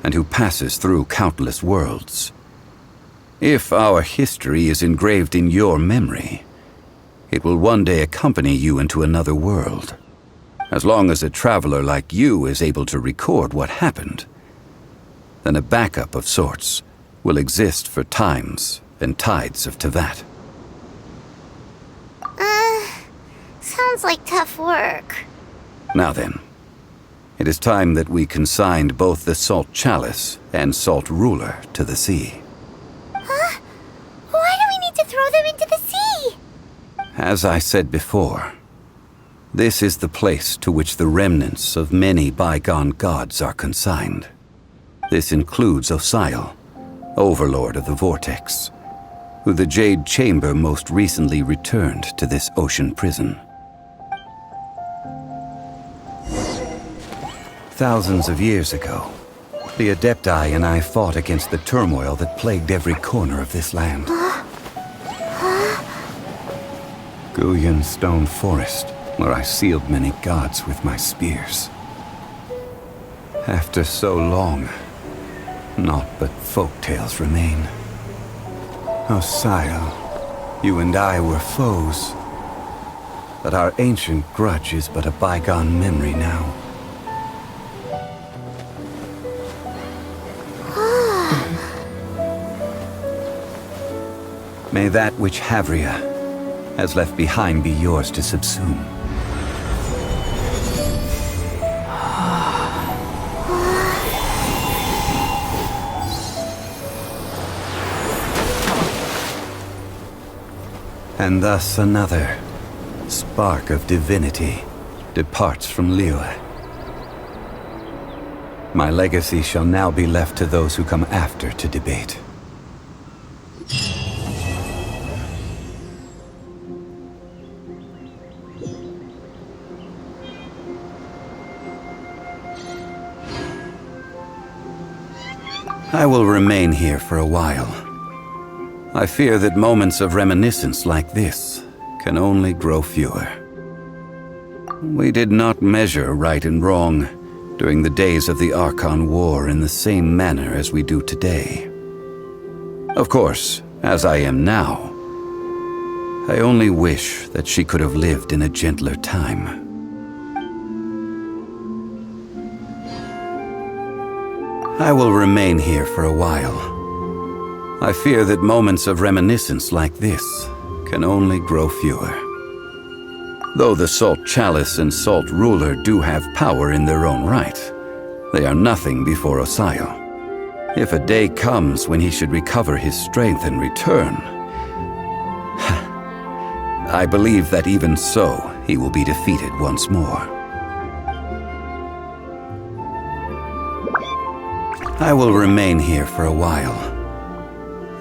and who passes through countless worlds. If our history is engraved in your memory, it will one day accompany you into another world. As long as a traveler like you is able to record what happened, then a backup of sorts will exist for times and tides of Teyvat. Sounds like tough work. Now then, it is time that we consigned both the Salt Chalice and Salt Ruler to the sea. Huh? Why do we need to throw them into the sea? As I said before, this is the place to which the remnants of many bygone gods are consigned. This includes Osial, Overlord of the Vortex, who the Jade Chamber most recently returned to this ocean prison. Thousands of years ago, the Adepti and I fought against the turmoil that plagued every corner of this land. Guyan Stone Forest, where I sealed many gods with my spears. After so long, naught but folk tales remain. Osial, you and I were foes. but our ancient grudge is but a bygone memory now. May that which Havria has left behind be yours to subsume. And thus another spark of divinity departs from Liyue. My legacy shall now be left to those who come after to debate. I will remain here for a while. I fear that moments of reminiscence like this can only grow fewer. We did not measure right and wrong during the days of the Archon War in the same manner as we do today. Of course, as I am now, I only wish that she could have lived in a gentler time. I will remain here for a while. I fear that moments of reminiscence like this can only grow fewer. Though the Salt Chalice and Salt Ruler do have power in their own right, they are nothing before Osayo. If a day comes when he should recover his strength and return, I believe that even so, he will be defeated once more. I will remain here for a while.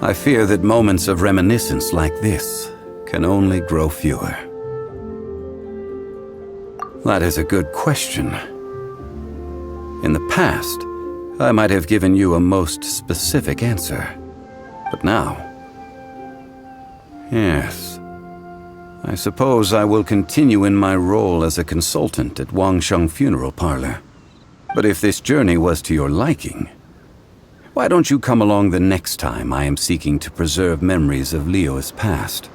I fear that moments of reminiscence like this can only grow fewer. That is a good question. In the past, I might have given you a most specific answer. But now... yes. I suppose I will continue in my role as a consultant at Wangsheng Funeral Parlor. But if this journey was to your liking, why don't you come along the next time I am seeking to preserve memories of Liyue's past?